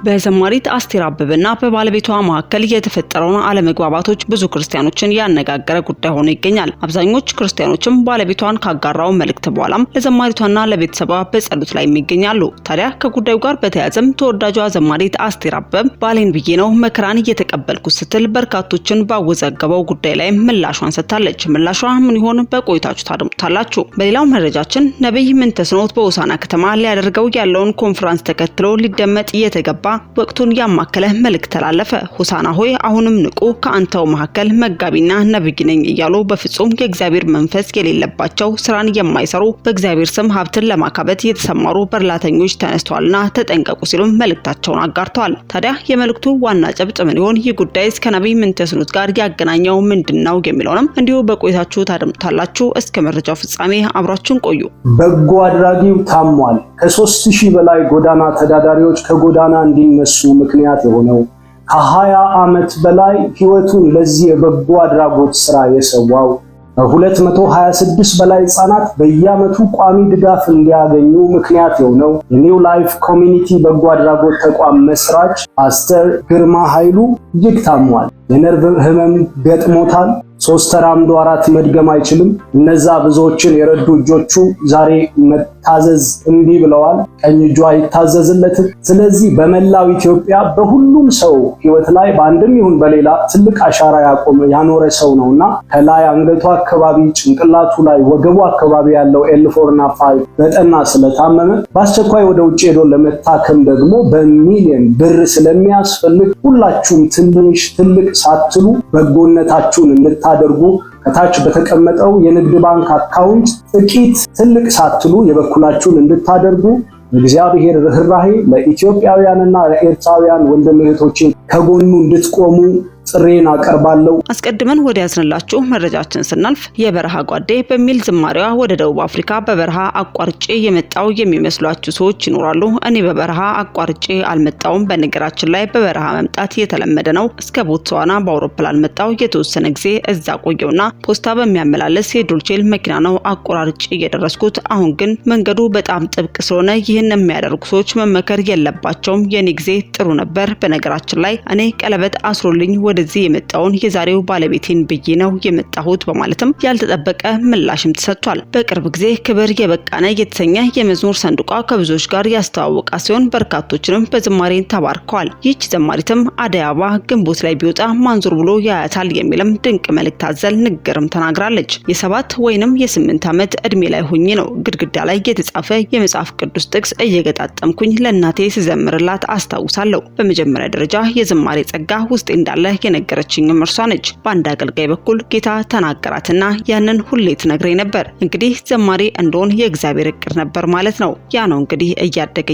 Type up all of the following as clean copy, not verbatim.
በዘማሪት አስቴር አበበና በባለቤቷ መካከል የተፈጠረው አለመግባባቶች ብዙ ክርስቲያኖችን ያነጋገረ ጉዳይ ሆኖ ይገኛል። አብዛኞቹ ክርስቲያኖችም ባለቤቷን ካጋራው መልእክት በኋላም ለዘማሪቷና ለቤተሰቧ በጸሎት ላይ ይገኛሉ። ታዲያ ከጉዳዩ ጋር በተያያዘም ተወዳጇ ዘማሪት አስቴር አበበ ባሌን ብዬ ነው መከራን እየተቀበልኩ ስትል በርካቶችን ባወዛገበው ጉዳይ ላይ ምላሿን ሰጥታለች። ምላሿ ምን ይሆን? በቆይታችሁ ታደምጡታላችሁ። በሌላው መረጃችን ነብይ ምንተስኖት በሆሳዕና ከተማ ሊያደርገው ያለውን ኮንፈረንስ ተከትሎ ሊደመጥ የተገባ ወቅቱን ያማከለ መልእክት ተላለፈ። ሆሳዕና ሆይ አሁንም ንቁ፣ ከአንተው መካከል መጋቢና ነብይ ነኝ እያሉ በፍጹም የእግዚአብሔር መንፈስ የሌለባቸው ስራን የማይሰሩ በእግዚአብሔር ስም ሀብትን ለማካበት የተሰማሩ በርላተኞች ተነስተዋልና ተጠንቀቁ ሲሉ መልእክታቸውን አጋርተዋል። ታዲያ የመልእክቱ ዋና ጭብጥ ምን ይሆን? ይህ ጉዳይስ ከነብይ ምንተስኖት ጋር ያገናኘው ምንድነው የሚለውንም እንዲሁ በቆይታችሁ ታደምጡታላችሁ። እስከ መረጃው ፍጻሜ አብራችሁን ቆዩ። በጎ አድራጊው ታሟል። ከ3000 በላይ ጎዳና ተዳዳሪዎች ከጎዳና እንዲነሱ ምክንያት የሆነው ከ20 ዓመት በላይ ህይወቱን ለዚህ የበጎ አድራጎት ስራ የሰዋው 226 በላይ ህጻናት በየዓመቱ ቋሚ ድጋፍ እንዲያገኙ ምክንያት የሆነው የኒው ላይፍ ኮሚኒቲ በጎ አድራጎት ተቋም መስራች ፓስተር ግርማ ኃይሉ እጅግ ታሟል። የነርቭ ህመም ገጥሞታል። 3 ተራምዶ 4 መድገም አይችልም። እነዛ ብዙዎችን የረዱ እጆቹ ዛሬ መታዘዝ እንቢ ብለዋል። ቀኝ እጁ አይታዘዝለትም። ስለዚህ በመላው ኢትዮጵያ በሁሉም ሰው ህይወት ላይ በአንድም ይሁን በሌላ ትልቅ አሻራ ያኖረ ሰው ነውና ከላይ አንገቱ አካባቢ፣ ጭንቅላቱ ላይ፣ ወገቡ አካባቢ ያለው L4 እና 5 በጠና ስለታመመ በአስቸኳይ ወደ ውጭ ሄዶ ለመታከም ደግሞ በሚሊዮን ብር ስለሚያስፈልግ ሁላችሁም ትንሽ ትልቅ ሳትሉ በጎነታችሁን እንድታደርጉ ከታች በተቀመጠው የንግድ ባንክ አካውንት ጥቂት ትልቅ ሳትሉ የበኩላችሁን እንድታደርጉ እግዚአብሔር ርህራሄ ለኢትዮጵያውያንና ለኤርትራውያን ወንድም እህቶቼ ከጎኑ እንድትቆሙ ጥሬን አቀርባለሁ። አስቀድመን ወደ ያዝንላችሁ መረጃችን ስናልፍ የበረሃ ጓዴ በሚል ዝማሬዋ ወደ ደቡብ አፍሪካ በበረሃ አቋርጬ የመጣው የሚመስሏችሁ ሰዎች ይኖራሉ። እኔ በበረሃ አቋርጬ አልመጣውም። በነገራችን ላይ በበረሃ መምጣት የተለመደ ነው። እስከ ቦትስዋና በአውሮፕላን መጣው። የተወሰነ ጊዜ እዛ ቆየውና ፖስታ በሚያመላልስ የዶልቼል መኪና ነው አቋርጬ የደረስኩት። አሁን ግን መንገዱ በጣም ጥብቅ ስለሆነ ይህን የሚያደርጉ ሰዎች መመከር የለባቸውም። የኔ ጊዜ ጥሩ ነበር። በነገራችን ላይ እኔ ቀለበት አስሮልኝ ወደዚህ የመጣውን የዛሬው ባለቤቴን ብዬ ነው የመጣሁት በማለትም ያልተጠበቀ ምላሽም ተሰጥቷል። በቅርብ ጊዜ ክብር የበቃነ የተሰኘ የመዝሙር ሰንዱቃ ከብዙዎች ጋር ያስተዋወቃ ሲሆን በርካቶችንም በዝማሬን ተባርከዋል። ይህች ዘማሪትም አደይ አበባ ግንቦት ላይ ቢወጣ ማንዙር ብሎ ያያታል የሚልም ድንቅ መልእክት አዘል ንግግርም ተናግራለች። የ7 ወይንም የ8 ዓመት እድሜ ላይ ሆኜ ነው ግድግዳ ላይ የተጻፈ የመጽሐፍ ቅዱስ ጥቅስ እየገጣጠምኩኝ ለእናቴ ስዘምርላት አስታውሳለሁ። በመጀመሪያ ደረጃ የዝማሬ ጸጋ ውስጤ እንዳለ የነገረችኝም እርሷ ነች። በአንድ አገልጋይ በኩል ጌታ ተናገራትና ያንን ሁሌ ትነግረኝ ነበር። እንግዲህ ዘማሪ እንደሆን የእግዚአብሔር እቅድ ነበር ማለት ነው። ያ ነው እንግዲህ እያደገ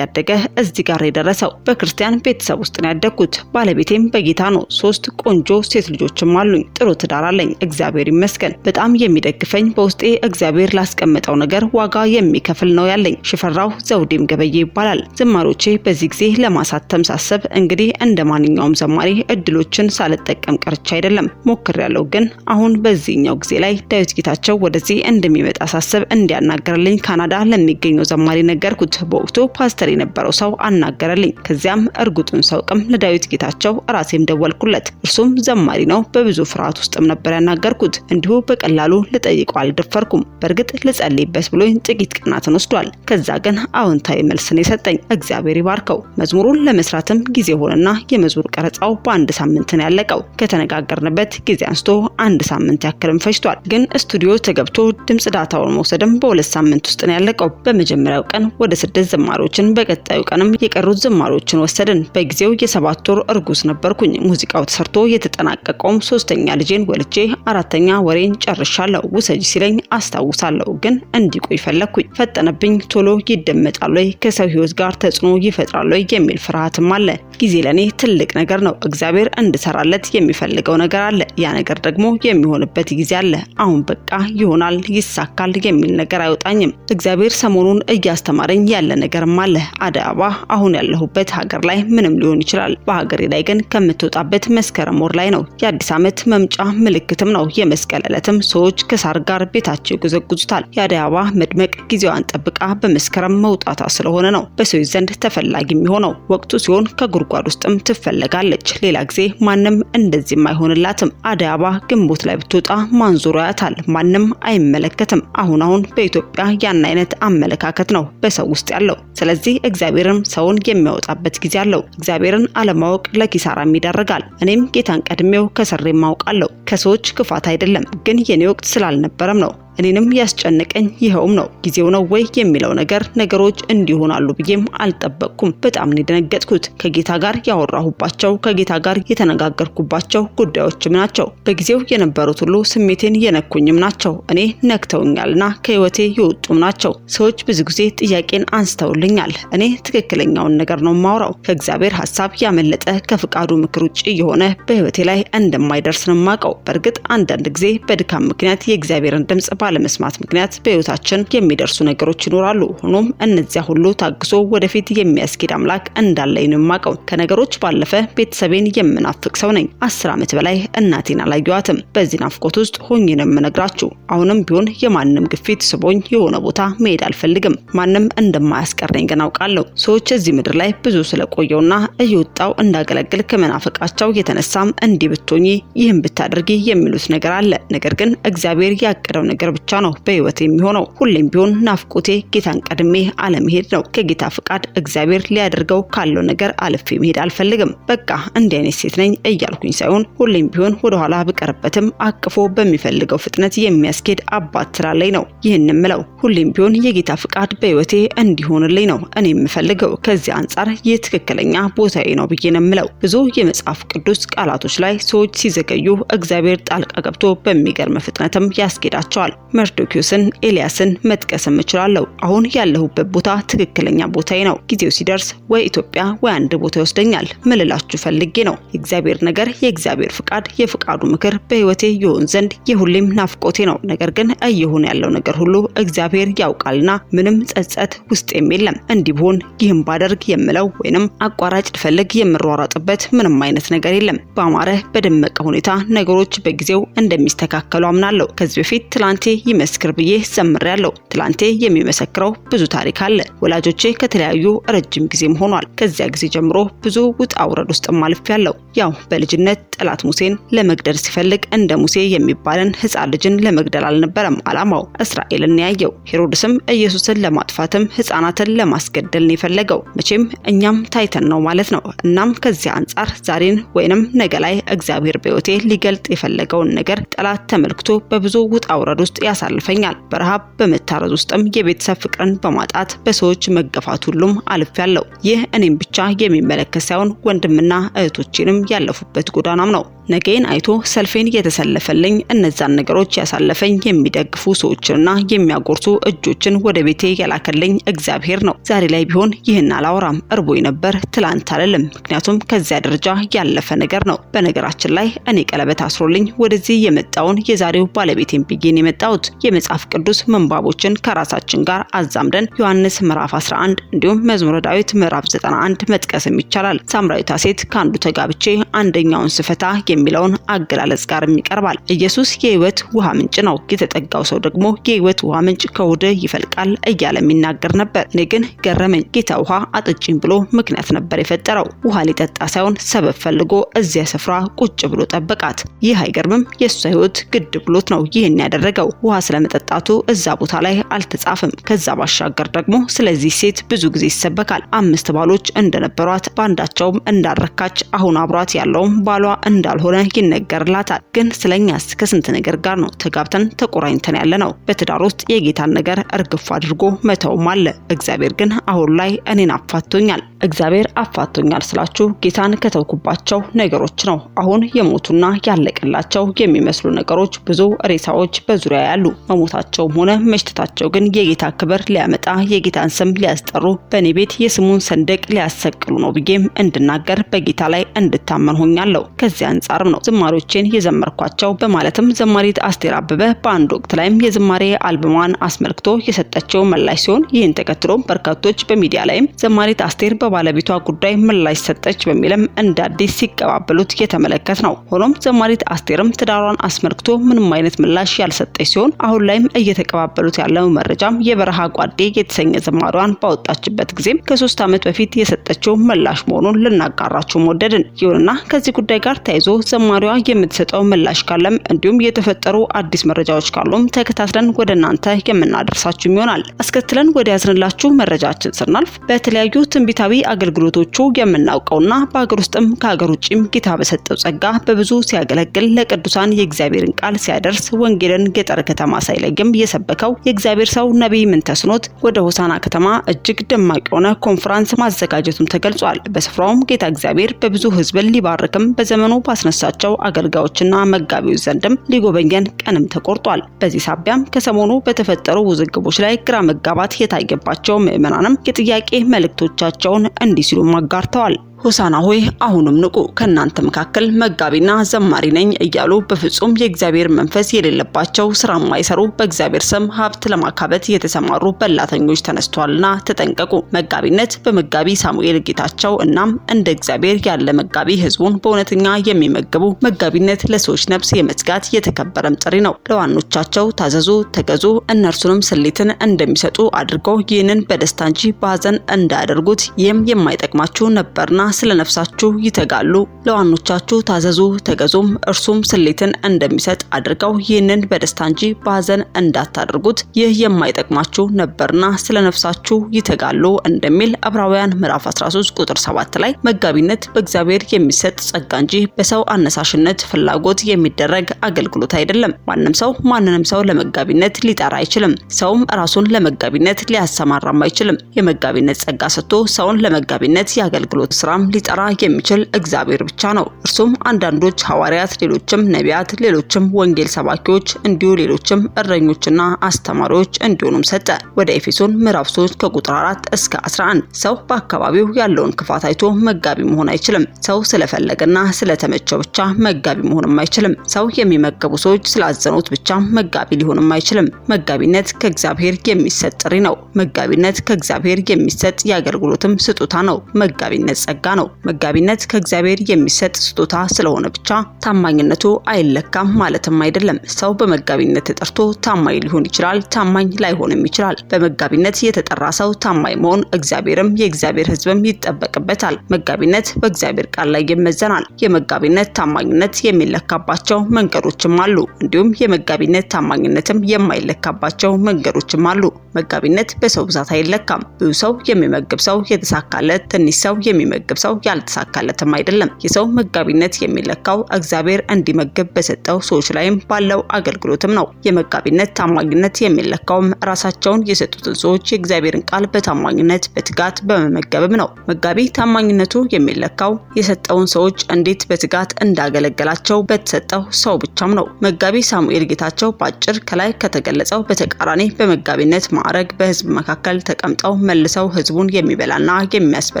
እዚህ ጋር የደረሰው። በክርስቲያን ቤተሰብ ውስጥ ነው ያደግኩት። ባለቤቴም በጌታ ነው። 3 ቆንጆ ሴት ልጆችም አሉኝ። ጥሩ ትዳር አለኝ፣ እግዚአብሔር ይመስገን። በጣም የሚደግፈኝ በውስጤ እግዚአብሔር ላስቀመጠው ነገር ዋጋ የሚከፍል ነው ያለኝ። ሽፈራው ዘውዴም ገበዬ ይባላል። ዘማሪዎቼ በዚህ ጊዜ ለማሳተም ሳስብ እንግዲህ እንደ ማንኛውም ዘማሪ እድሎችን ሳልጠቀም ቀርቻ አይደለም ሞክሬያለሁ። ግን አሁን በዚህኛው ጊዜ ላይ ዳዊት ጌታቸው ወደዚህ እንደሚመጣ ሳስብ እንዲያናገርልኝ ካናዳ ለሚገኘው ዘማሪ ነገርኩት። በወቅቱ ፓስተር የነበረው ሰው አናገረልኝ። ከዚያም እርግጡን ሰውቅም ለዳዊት ጌታቸው ራሴም ደወልኩለት። እርሱም ዘማሪ ነው። በብዙ ፍርሃት ውስጥም ነበር ያናገርኩት። እንዲሁ በቀላሉ ልጠይቀው አልደፈርኩም። በእርግጥ ልጸልይበት ብሎኝ ጥቂት ቀናትን ወስዷል። ከዛ ግን አዎንታዊ መልስን የሰጠኝ እግዚአብሔር ይባርከው። መዝሙሩን ለመስራትም ጊዜ ሆነና የመዝሙር ቀረጻው በአንድ ሳምንት ነው ያለቀው። ከተነጋገርንበት ጊዜ አንስቶ 1 ሳምንት ያክልም ፈጅቷል። ግን ስቱዲዮ ተገብቶ ድምጽ ዳታውን መውሰድም በ2 ሳምንት ውስጥ ነው ያለቀው። በመጀመሪያው ቀን ወደ 6 ዘማሪዎችን፣ በቀጣዩ ቀንም የቀሩት ዘማሪዎችን ወሰድን። በጊዜው የ7 ወር እርጉዝ ነበርኩኝ። ሙዚቃው ተሰርቶ የተጠናቀቀው 3ኛ ልጄን ወልጄ 4ኛ ወሬን ጨርሻለሁ ውሰጂ ሲለኝ አስታውሳለሁ። ግን እንዲቆይ ፈለኩኝ። ፈጠነብኝ። ቶሎ ይደመጣል ወይ ከሰው ህይወት ጋር ተጽዕኖ ይፈጥራል ወይ የሚል ፍርሃትም አለ። ጊዜ ለኔ ትልቅ ነገር ነው። እግዚአብሔር እንድሰራ እንዲሰራለት የሚፈልገው ነገር አለ። ያ ነገር ደግሞ የሚሆንበት ጊዜ አለ። አሁን በቃ ይሆናል፣ ይሳካል የሚል ነገር አይወጣኝም። እግዚአብሔር ሰሞኑን እያስተማረኝ ያለ ነገርም አለ። አደይ አበባ አሁን ያለሁበት ሀገር ላይ ምንም ሊሆን ይችላል። በሀገሬ ላይ ግን ከምትወጣበት መስከረም ወር ላይ ነው። የአዲስ ዓመት መምጫ ምልክትም ነው። የመስቀል ዕለትም ሰዎች ከሳር ጋር ቤታቸው ይጎዘጉዙታል። የአደይ አበባ መድመቅ ጊዜዋን ጠብቃ በመስከረም መውጣቷ ስለሆነ ነው በሰዎች ዘንድ ተፈላጊ የሚሆነው። ወቅቱ ሲሆን ከጉድጓድ ውስጥም ትፈለጋለች። ሌላ ጊዜ ማንም እንደዚህም አይሆንላትም። አደይ አበባ ግንቦት ላይ ብትወጣ ማን ዞሮ ያታል? ማንም አይመለከትም። አሁን በኢትዮጵያ ያን አይነት አመለካከት ነው በሰው ውስጥ ያለው። ስለዚህ እግዚአብሔርም ሰውን የሚያወጣበት ጊዜ አለው። እግዚአብሔርን አለማወቅ ለኪሳራም ይዳርጋል። እኔም ጌታን ቀድሜው ከሰሬም አውቃለሁ። ከሰዎች ክፋት አይደለም፣ ግን የኔ ወቅት ስላልነበረም ነው። እኔንም ያስጨነቀኝ ይሄውም ነው። ጊዜው ነው ወይ የሚለው ነገሮች እንዲሆናሉ ብዬም አልጠበቅኩም። በጣም ነው የደነገጥኩት። ከጌታ ጋር ያወራሁባቸው ከጌታ ጋር የተነጋገርኩባቸው ጉዳዮችም ናቸው። በጊዜው የነበሩት ሁሉ ስሜቴን የነኩኝም ናቸው። እኔ ነክተውኛልና ከህይወቴ የወጡም ናቸው። ሰዎች ብዙ ጊዜ ጥያቄን አንስተውልኛል። እኔ ትክክለኛውን ነገር ነው የማወራው። ከእግዚአብሔር ሐሳብ ያመለጠ ከፍቃዱ ምክር ውጪ የሆነ በህይወቴ ላይ እንደማይደርስ ነው የማውቀው። በእርግጥ አንዳንድ ጊዜ በድካም ምክንያት የእግዚአብሔርን ድምጽ ባለመስማት ምክንያት በህይወታችን የሚደርሱ ነገሮች ይኖራሉ። ሆኖም እነዚያ ሁሉ ታግሶ ወደፊት የሚያስኬድ አምላክ እንዳለኝ ነው የማውቀው። ከነገሮች ባለፈ ቤተሰቤን የምናፍቅ ሰው ነኝ። 10 ዓመት በላይ እናቴን አላየኋትም። በዚህ ናፍቆት ውስጥ ሆኜ ነው የምነግራችሁ። አሁንም ቢሆን የማንም ግፊት ስቦኝ የሆነ ቦታ መሄድ አልፈልግም። ማንም እንደማያስቀረኝ ግን አውቃለሁ። ሰዎች እዚህ ምድር ላይ ብዙ ስለቆየውና እየወጣው እንዳገለግል ከመናፈቃቸው የተነሳም እንዲህ ብትሆኚ ይህን ብታደርጊ የሚሉት ነገር አለ። ነገር ግን እግዚአብሔር ያቀደው ነገር ብቻ ነው በህይወት የሚሆነው። ሁሌም ቢሆን ናፍቆቴ ጌታን ቀድሜ አለመሄድ ነው። ከጌታ ፍቃድ እግዚአብሔር ሊያደርገው ካለው ነገር አልፌ መሄድ አልፈልግም። በቃ እንዲህ አይነት ሴት ነኝ እያልኩኝ ሳይሆን ሁሌም ቢሆን ወደ ኋላ ብቀርበትም አቅፎ በሚፈልገው ፍጥነት የሚያስኬድ አባት ስላለኝ ነው ይህንን ምለው። ሁሌም ቢሆን የጌታ ፍቃድ በህይወቴ እንዲሆንልኝ ነው እኔ የምፈልገው። ከዚህ አንጻር ይህ ትክክለኛ ቦታዬ ነው ብዬ ነው የምለው። ብዙ የመጽሐፍ ቅዱስ ቃላቶች ላይ ሰዎች ሲዘገዩ እግዚአብሔር ጣልቃ ገብቶ በሚገርም ፍጥነትም ያስኬዳቸዋል። መርዶክዮስን፣ ኤልያስን መጥቀስም እችላለሁ። አሁን ያለሁበት ቦታ ትክክለኛ ቦታዬ ነው። ጊዜው ሲደርስ ወይ ኢትዮጵያ ወይ አንድ ቦታ ይወስደኛል። ምልላችሁ ፈልጌ ነው የእግዚአብሔር ነገር የእግዚአብሔር ፍቃድ የፍቃዱ ምክር በህይወቴ ይሆን ዘንድ የሁሌም ናፍቆቴ ነው። ነገር ግን እየሆነ ያለው ነገር ሁሉ እግዚአብሔር ያውቃልና ምንም ጸጸት ውስጤም የለም። እንዲህ ቢሆን ይህን ባደርግ የምለው ወይንም አቋራጭ ልፈልግ የምሯሯጥበት ምንም አይነት ነገር የለም። በአማረ በደመቀ ሁኔታ ነገሮች በጊዜው እንደሚስተካከሉ አምናለሁ። ከዚህ በፊት ትላንቴ ይመስክር ብዬ ዘምሬያለሁ። ትላንቴ የሚመሰክረው ብዙ ታሪክ አለ። ወላጆቼ ከተለያዩ ረጅም ጊዜም ሆኗል። ከዚያ ጊዜ ጀምሮ ብዙ ውጣ ውረድ ውስጥ አልፌያለሁ። ያው በልጅነት ጠላት ሙሴን ለመግደል ሲፈልግ እንደ ሙሴ የሚባልን ሕፃን ልጅን ለመግደል አልነበረም ዓላማው፣ እስራኤልን ያየው። ሄሮድስም ኢየሱስን ለማጥፋትም ሕፃናትን ለማስገደል ነው የፈለገው። መቼም እኛም ታይተን ነው ማለት ነው። እናም ከዚያ አንጻር ዛሬን ወይንም ነገ ላይ እግዚአብሔር በሕይወቴ ሊገልጥ የፈለገውን ነገር ጠላት ተመልክቶ በብዙ ውጣ ውረድ ውስጥ ያሳልፈኛል። በረሃብ በመታረዝ ውስጥም የቤተሰብ ፍቅርን በማጣት በሰዎች መገፋት ሁሉም አልፌያለሁ። ይህ እኔም ብቻ የሚመለከት ሳይሆን ወንድምና እህቶቼንም ያለፉበት ጎዳናም ነው። ነገን አይቶ ሰልፌን የተሰለፈልኝ እነዛን ነገሮች ያሳለፈኝ የሚደግፉ ሰዎችንና የሚያጎርሱ እጆችን ወደ ቤቴ ያላከልኝ እግዚአብሔር ነው። ዛሬ ላይ ቢሆን ይህን አላወራም። እርቦኝ ነበር ትላንት አልልም። ምክንያቱም ከዚያ ደረጃ ያለፈ ነገር ነው። በነገራችን ላይ እኔ ቀለበት አስሮልኝ ወደዚህ የመጣውን የዛሬው ባለቤቴን ብዬን የመጣሁት የመጽሐፍ ቅዱስ መንባቦችን ከራሳችን ጋር አዛምደን ዮሐንስ ምዕራፍ 11 እንዲሁም መዝሙረ ዳዊት ምዕራፍ 91 መጥቀስም ይቻላል። ሳምራዊቷ ሴት ካንዱ ተጋብቼ አንደኛውን ስፈታ የሚለውን አገላለጽ ጋር ይቀርባል። ኢየሱስ የህይወት ውሃ ምንጭ ነው፣ የተጠጋው ሰው ደግሞ የህይወት ውሃ ምንጭ ከሆዱ ይፈልቃል እያለ የሚናገር ነበር። እኔ ግን ገረመኝ። ጌታ ውሃ አጥጪኝ ብሎ ምክንያት ነበር የፈጠረው። ውሃ ሊጠጣ ሳይሆን ሰበብ ፈልጎ እዚያ ስፍራ ቁጭ ብሎ ጠበቃት። ይህ አይገርምም? የእሷ ህይወት ግድ ብሎት ነው ይህን ያደረገው። ውሃ ስለመጠጣቱ እዛ ቦታ ላይ አልተጻፈም። ከዛ ባሻገር ደግሞ ስለዚህ ሴት ብዙ ጊዜ ይሰበካል። 5 ባሎች እንደነበሯት ባንዳቸውም እንዳረካች አሁን አብሯት ያለውም ባሏ እንዳልሆነ ይነገርላታል። ግን ስለኛስ ከስንት ነገር ጋር ነው ተጋብተን ተቆራኝተን ያለ ነው። በትዳር ውስጥ የጌታን ነገር እርግፍ አድርጎ መተውም አለ። እግዚአብሔር ግን አሁን ላይ እኔን አፋቶኛል። እግዚአብሔር አፋቶኛል ስላችሁ ጌታን ከተውኩባቸው ነገሮች ነው። አሁን የሞቱና ያለቀላቸው የሚመስሉ ነገሮች ብዙ ሬሳዎች በዙሪያ ያሉ፣ መሞታቸውም ሆነ መሽተታቸው ግን የጌታ ክብር ሊያመጣ የጌታን ስም ሊያስጠሩ በኔ ቤት የስሙን ሰንደቅ ሊያሰቅሉ ነው ብዬም እንድናገር በጌታ ላይ እንድታመን ሆኛለሁ። ከዚህ አንጻር አንጻርም ነው ዝማሬዎችን የዘመርኳቸው በማለትም ዘማሪት አስቴር አበበ በአንድ ወቅት ላይም የዝማሬ አልበሟን አስመልክቶ የሰጠችው ምላሽ ሲሆን ይህን ተከትሎ በርካቶች በሚዲያ ላይም ዘማሪት አስቴር በባለቤቷ ጉዳይ ምላሽ ሰጠች በሚልም እንደ አዲስ ሲቀባበሉት የተመለከት ነው። ሆኖም ዘማሪት አስቴርም ትዳሯን አስመልክቶ ምንም አይነት ምላሽ ያልሰጠች ሲሆን አሁን ላይም እየተቀባበሉት ያለው መረጃም የበረሃ ጓዴ የተሰኘ ዝማሬዋን ባወጣችበት ጊዜም ከ3 ዓመት በፊት የሰጠችው ምላሽ መሆኑን ልናጋራችሁ ወደድን። ይሁንና ከዚህ ጉዳይ ጋር ተያይዞ ዘማሪዋ የምትሰጠው ምላሽ ካለም እንዲሁም የተፈጠሩ አዲስ መረጃዎች ካሉም ተከታትለን ወደ እናንተ የምናደርሳችሁ ይሆናል። አስከትለን ወደ ያዝንላችሁ መረጃችን ስናልፍ በተለያዩ ትንቢታዊ አገልግሎቶቹ የምናውቀውና በአገር ውስጥም ከሀገር ውጭም ጌታ በሰጠው ጸጋ በብዙ ሲያገለግል ለቅዱሳን የእግዚአብሔርን ቃል ሲያደርስ ወንጌልን ገጠር ከተማ ሳይለይም የሰበከው የእግዚአብሔር ሰው ነብይ ምንተስኖት ወደ ሆሳና ከተማ እጅግ ደማቅ የሆነ ኮንፈረንስ ማዘጋጀቱን ተገልጿል። በስፍራውም ጌታ እግዚአብሔር በብዙ ሕዝብን ሊባርክም በዘመኑ ባስነሳቸው አገልጋዮችና መጋቢዎች ዘንድም ሊጎበኘን ቀንም ተቆርጧል። በዚህ ሳቢያም ከሰሞኑ በተፈጠሩ ውዝግቦች ላይ ግራ መጋባት የታየባቸው ምዕመናንም የጥያቄ መልእክቶቻቸውን እንዲህ ሲሉ አጋርተዋል። ሆሳና ሆይ አሁንም ንቁ፣ ከናንተ መካከል መጋቢና ዘማሪ ነኝ እያሉ በፍጹም የእግዚአብሔር መንፈስ የሌለባቸው ስራ ማይሰሩ በእግዚአብሔር ስም ሀብት ለማካበት የተሰማሩ በላተኞች ተነስተዋልና ተጠንቀቁ። መጋቢነት በመጋቢ ሳሙኤል ጌታቸው እናም እንደ እግዚአብሔር ያለ መጋቢ ህዝቡን በእውነተኛ የሚመግቡ መጋቢነት ለሰዎች ነፍስ የመትጋት የተከበረም ጥሪ ነው። ለዋኖቻቸው ታዘዙ፣ ተገዙ፣ እነርሱንም ስሌትን እንደሚሰጡ አድርገው ይህንን በደስታ እንጂ በሐዘን እንዳያደርጉት ይህም የማይጠቅማችሁ ነበርና ስለነፍሳችሁ ይተጋሉ። ለዋኖቻችሁ ታዘዙ ተገዙም እርሱም ስሌትን እንደሚሰጥ አድርገው ይህንን በደስታ እንጂ በሐዘን እንዳታደርጉት ይህ የማይጠቅማችሁ ነበርና ስለነፍሳችሁ ይተጋሉ እንደሚል ዕብራውያን ምዕራፍ 13 ቁጥር 7 ላይ መጋቢነት በእግዚአብሔር የሚሰጥ ጸጋ እንጂ በሰው አነሳሽነት ፍላጎት የሚደረግ አገልግሎት አይደለም። ማንም ሰው ማንንም ሰው ለመጋቢነት ሊጠራ አይችልም። ሰውም ራሱን ለመጋቢነት ሊያሰማራም አይችልም። የመጋቢነት ጸጋ ሰጥቶ ሰውን ለመጋቢነት የአገልግሎት ስራ ሊጠራ የሚችል እግዚአብሔር ብቻ ነው። እርሱም አንዳንዶች ሐዋርያት፣ ሌሎችም ነቢያት፣ ሌሎችም ወንጌል ሰባኪዎች እንዲሁ ሌሎችም እረኞችና አስተማሪዎች እንዲሆኑም ሰጠ። ወደ ኤፌሶን ምዕራፍ 3 ከቁጥር 4 እስከ 11 ሰው በአካባቢው ያለውን ክፋት አይቶ መጋቢ መሆን አይችልም። ሰው ስለፈለገና ስለተመቸው ብቻ መጋቢ መሆንም አይችልም። ሰው የሚመገቡ ሰዎች ስላዘኑት ብቻ መጋቢ ሊሆንም አይችልም። መጋቢነት ከእግዚአብሔር የሚሰጥ ጥሪ ነው። መጋቢነት ከእግዚአብሔር የሚሰጥ የአገልግሎትም ስጦታ ነው። መጋቢነት ጸጋ ነው። መጋቢነት ከእግዚአብሔር የሚሰጥ ስጦታ ስለሆነ ብቻ ታማኝነቱ አይለካም ማለትም አይደለም። ሰው በመጋቢነት ተጠርቶ ታማኝ ሊሆን ይችላል፣ ታማኝ ላይሆንም ይችላል። በመጋቢነት የተጠራ ሰው ታማኝ መሆን እግዚአብሔርም የእግዚአብሔር ሕዝብም ይጠበቅበታል። መጋቢነት በእግዚአብሔር ቃል ላይ ይመዘናል። የመጋቢነት ታማኝነት የሚለካባቸው መንገዶችም አሉ። እንዲሁም የመጋቢነት ታማኝነትም የማይለካባቸው መንገዶችም አሉ። መጋቢነት በሰው ብዛት አይለካም። ብዙ ሰው የሚመግብ ሰው የተሳካለት፣ ትንሽ ሰው የሚመግብ ሰው ያልተሳካለትም አይደለም። የሰው መጋቢነት የሚለካው እግዚአብሔር እንዲመግብ በሰጠው ሰዎች ላይም ባለው አገልግሎትም ነው። የመጋቢነት ታማኝነት የሚለካውም ራሳቸውን የሰጡትን ሰዎች የእግዚአብሔርን ቃል በታማኝነት በትጋት በመመገብም ነው። መጋቢ ታማኝነቱ የሚለካው የሰጠውን ሰዎች እንዴት በትጋት እንዳገለገላቸው በተሰጠው ሰው ብቻም ነው። መጋቢ ሳሙኤል ጌታቸው ባጭር ከላይ ከተገለጸው በተቃራኒ በመጋቢነት ማዕረግ በህዝብ መካከል ተቀምጠው መልሰው ህዝቡን የሚበላና የሚያስበላ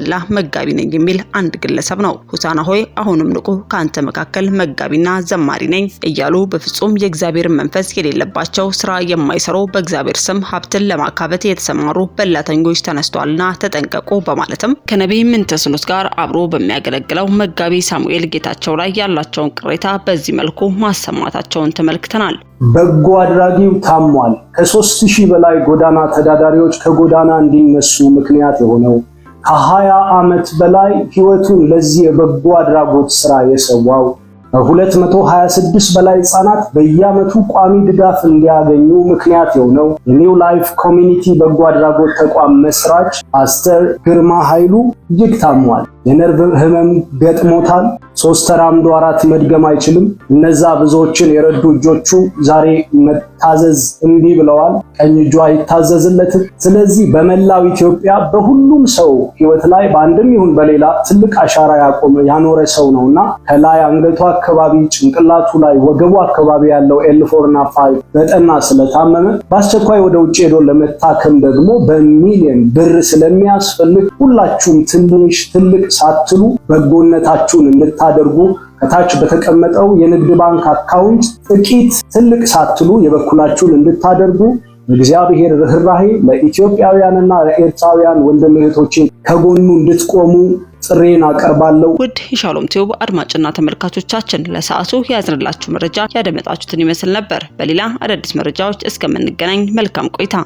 መጋቢ ነኝ የሚል አንድ ግለሰብ ነው። ሆሳና ሆይ አሁንም ንቁ፣ ካንተ መካከል መጋቢና ዘማሪ ነኝ እያሉ በፍጹም የእግዚአብሔር መንፈስ የሌለባቸው ስራ የማይሰሩ በእግዚአብሔር ስም ሀብትን ለማካበት የተሰማሩ በላተኞች ተነስተዋልና ተጠንቀቁ በማለትም ከነቢይ ምንተስኖት ጋር አብሮ በሚያገለግለው መጋቢ ሳሙኤል ጌታቸው ላይ ያላቸውን ቅሬታ በዚህ መልኩ ማሰማታቸውን ተመልክተናል። በጎ አድራጊው ታሟል። ከ3000 በላይ ጎዳና ተዳዳሪዎች ከጎዳና እንዲነሱ ምክንያት የሆነው ከ20 ዓመት በላይ ህይወቱን ለዚህ የበጎ አድራጎት ስራ የሰዋው 226 በላይ ህጻናት በየዓመቱ ቋሚ ድጋፍ እንዲያገኙ ምክንያት የሆነው ኒው ላይፍ ኮሚኒቲ በጎ አድራጎት ተቋም መስራች ፓስተር ግርማ ኃይሉ እጅግ ታሟል። የነርቭ ህመም ገጥሞታል። 3 ተራምዶ 4 መድገም አይችልም። እነዛ ብዙዎችን የረዱ እጆቹ ዛሬ መታዘዝ እንቢ ብለዋል። ቀኝ እጁ አይታዘዝለትም። ስለዚህ በመላው ኢትዮጵያ በሁሉም ሰው ህይወት ላይ በአንድም ይሁን በሌላ ትልቅ አሻራ ያኖረ ሰው ነውና ከላይ አንገቱ አካባቢ፣ ጭንቅላቱ ላይ፣ ወገቡ አካባቢ ያለው L4 እና 5 በጠና ስለታመመ በአስቸኳይ ወደ ውጭ ሄዶ ለመታከም ደግሞ በሚሊዮን ብር ስለሚያስፈልግ ሁላችሁም ትንሽ ትልቅ ሳትሉ በጎነታችሁን እንድታደርጉ ከታች በተቀመጠው የንግድ ባንክ አካውንት ጥቂት ትልቅ ሳትሉ የበኩላችሁን እንድታደርጉ እግዚአብሔር ርህራሄ ለኢትዮጵያውያንና ለኤርትራውያን ወንድም እህቶቼ ከጎኑ እንድትቆሙ ጥሬን አቀርባለሁ። ውድ የሻሎም ቲዩብ አድማጭና ተመልካቾቻችን ለሰዓቱ ያዝንላችሁ መረጃ ያደመጣችሁትን ይመስል ነበር። በሌላ አዳዲስ መረጃዎች እስከምንገናኝ መልካም ቆይታ